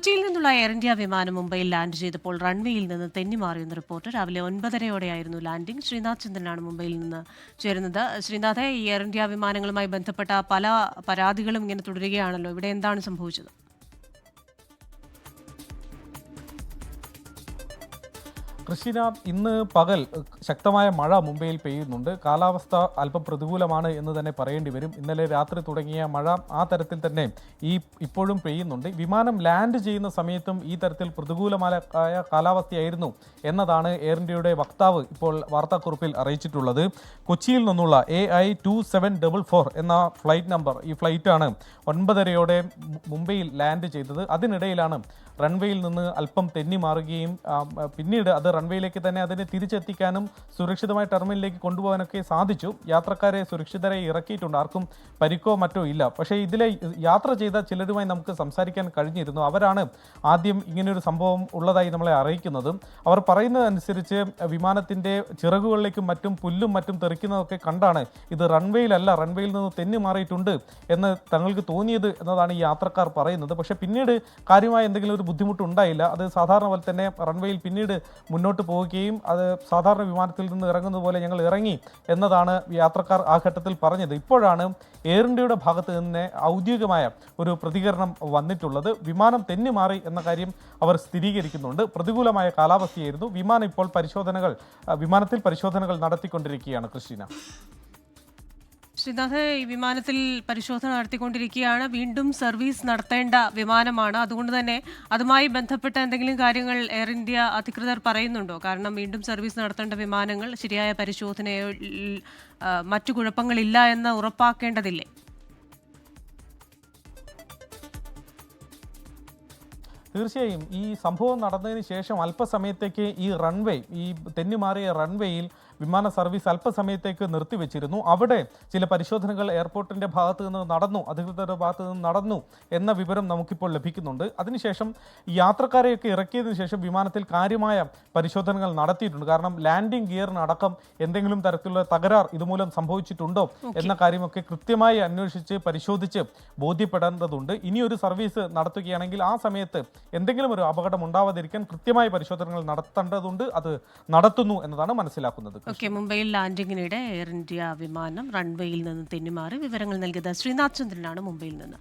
കൊച്ചിയിൽ നിന്നുള്ള air India വിമാനം മുംബൈയിൽ ലാൻഡ് ചെയ്തപ്പോൾ റൺവേയിൽ നിന്ന് തെന്നിമാറിയെന്ന് റിപ്പോർട്ട്. രാവിലെ 9:30 ലാൻഡിംഗ്. ശ്രീനാഥ് ചന്ദ്രനാണ് മുംബൈയിൽ നിന്ന് ചേരുന്നത്. ശ്രീനാഥെ, ഈ എയർ ഇന്ത്യ വിമാനങ്ങളുമായി ബന്ധപ്പെട്ട പല പരാതികളും ഇങ്ങനെ തുടരുകയാണല്ലോ. ഇവിടെ എന്താണ് സംഭവിച്ചത്? കൃഷിന ഇന്ന് പകൽ ശക്തമായ മഴ മുംബൈയിൽ പെയ്യുന്നുണ്ട്. കാലാവസ്ഥ അല്പം പ്രതികൂലമാണ് എന്ന് തന്നെ പറയേണ്ടി വരും. ഇന്നലെ രാത്രി തുടങ്ങിയ മഴ ആ തരത്തിൽ തന്നെ ഇപ്പോഴും പെയ്യുന്നുണ്ട്. വിമാനം ലാൻഡ് ചെയ്യുന്ന സമയത്തും ഈ തരത്തിൽ പ്രതികൂലമായ കാലാവസ്ഥയായിരുന്നു എന്നതാണ് എയർ ഇന്ത്യയുടെ വക്താവ് ഇപ്പോൾ വാർത്താക്കുറിപ്പിൽ അറിയിച്ചിട്ടുള്ളത്. കൊച്ചിയിൽ നിന്നുള്ള AI2744 എന്ന ഫ്ലൈറ്റ് നമ്പർ, ഈ ഫ്ലൈറ്റാണ് 9:30 മുംബൈയിൽ ലാൻഡ് ചെയ്തത്. അതിനിടയിലാണ് റൺവേയിൽ നിന്ന് അല്പം തെന്നി മാറുകയും പിന്നീട് അത് റൺവേയിലേക്ക് തന്നെ അതിനെ തിരിച്ചെത്തിക്കാനും സുരക്ഷിതമായ ടെർമിനലിലേക്ക് കൊണ്ടുപോകാനൊക്കെ സാധിച്ചു. യാത്രക്കാരെ സുരക്ഷിതരെ ഇറക്കിയിട്ടുണ്ട്. ആർക്കും പരിക്കോ മറ്റോ ഇല്ല. പക്ഷേ ഇതിലെ യാത്ര ചെയ്ത ചിലരുമായി നമുക്ക് സംസാരിക്കാൻ കഴിഞ്ഞിരുന്നു. അവരാണ് ആദ്യം ഇങ്ങനെയൊരു സംഭവം ഉള്ളതായി നമ്മളെ അറിയിക്കുന്നത്. അവർ പറയുന്നതനുസരിച്ച് വിമാനത്തിൻ്റെ ചിറകുകളിലേക്കും മറ്റും പുല്ലും മറ്റും തെറിക്കുന്നതൊക്കെ കണ്ടാണ് ഇത് റൺവേയിലല്ല, റൺവേയിൽ നിന്ന് തെന്നി മാറിയിട്ടുണ്ട് എന്ന് തങ്ങൾക്ക് തോന്നിയത് എന്നതാണ് ഈ യാത്രക്കാർ പറയുന്നത്. പക്ഷേ പിന്നീട് കാര്യമായ എന്തെങ്കിലും ഒരു ബുദ്ധിമുട്ടുണ്ടായില്ല. അത് സാധാരണ പോലെ തന്നെ റൺവേയിൽ പിന്നീട് മുന്നോട്ട് പോവുകയും അത് സാധാരണ വിമാനത്തിൽ നിന്ന് ഇറങ്ങുന്നത് പോലെ ഞങ്ങൾ ഇറങ്ങി എന്നതാണ് യാത്രക്കാർ ആ ഘട്ടത്തിൽ പറഞ്ഞത്. ഇപ്പോഴാണ് എയർ ഇന്ത്യയുടെ ഭാഗത്ത് നിന്ന് ഔദ്യോഗികമായ ഒരു പ്രതികരണം വന്നിട്ടുള്ളത്. വിമാനം തെന്നി മാറി എന്ന കാര്യം അവർ സ്ഥിരീകരിക്കുന്നുണ്ട്. പ്രതികൂലമായ കാലാവസ്ഥയായിരുന്നു. വിമാനത്തിൽ പരിശോധനകൾ നടത്തിക്കൊണ്ടിരിക്കുകയാണ്. ക്രിസ്റ്റീന, ശ്രീനാഥ്, ഈ വിമാനത്തിൽ പരിശോധന നടത്തിക്കൊണ്ടിരിക്കുകയാണ്. വീണ്ടും സർവീസ് നടത്തേണ്ട വിമാനമാണ്. അതുകൊണ്ട് തന്നെ അതുമായി ബന്ധപ്പെട്ട എന്തെങ്കിലും കാര്യങ്ങൾ എയർ ഇന്ത്യ അധികൃതർ പറയുന്നുണ്ടോ? കാരണം വീണ്ടും സർവീസ് നടത്തേണ്ട വിമാനങ്ങൾ ശരിയായ പരിശോധനയിൽ മറ്റു കുഴപ്പങ്ങളില്ല എന്ന് ഉറപ്പാക്കേണ്ടതില്ലേ? തീർച്ചയായും ഈ സംഭവം നടന്നതിന് ശേഷം അല്പസമയത്തേക്ക് ഈ തെന്നിമാറിയ റൺവേയിൽ വിമാന സർവീസ് അല്പസമയത്തേക്ക് നിർത്തിവെച്ചിരുന്നു. അവിടെ ചില പരിശോധനകൾ എയർപോർട്ടിൻ്റെ ഭാഗത്ത് നിന്ന് നടന്നു, അധികൃതരുടെ ഭാഗത്ത് നിന്ന് നടന്നു എന്ന വിവരം നമുക്കിപ്പോൾ ലഭിക്കുന്നുണ്ട്. അതിനുശേഷം യാത്രക്കാരെയൊക്കെ ഇറക്കിയതിനു ശേഷം വിമാനത്തിൽ കാര്യമായ പരിശോധനകൾ നടത്തിയിട്ടുണ്ട്. കാരണം ലാൻഡിംഗ് ഗിയറിനടക്കം എന്തെങ്കിലും തരത്തിലുള്ള തകരാർ ഇതുമൂലം സംഭവിച്ചിട്ടുണ്ടോ എന്ന കാര്യമൊക്കെ കൃത്യമായി അന്വേഷിച്ച് പരിശോധിച്ച് ബോധ്യപ്പെടേണ്ടതുണ്ട്. ഇനിയൊരു സർവീസ് നടത്തുകയാണെങ്കിൽ ആ സമയത്ത് എന്തെങ്കിലും ഒരു അപകടം ഉണ്ടാവാതിരിക്കാൻ കൃത്യമായ പരിശോധനകൾ നടത്തേണ്ടതുണ്ട്. അത് നടത്തുന്നു എന്നതാണ് മനസ്സിലാക്കുന്നത്. മുംബൈയിൽ ലാൻഡിങ്ങിനിടെ എയർ ഇന്ത്യ വിമാനം റൺവേയിൽ നിന്ന് തെന്നിമാറി. വിവരങ്ങൾ നൽകിയത് ശ്രീനാഥ് ചന്ദ്രനാണ് മുംബൈയിൽ നിന്ന്.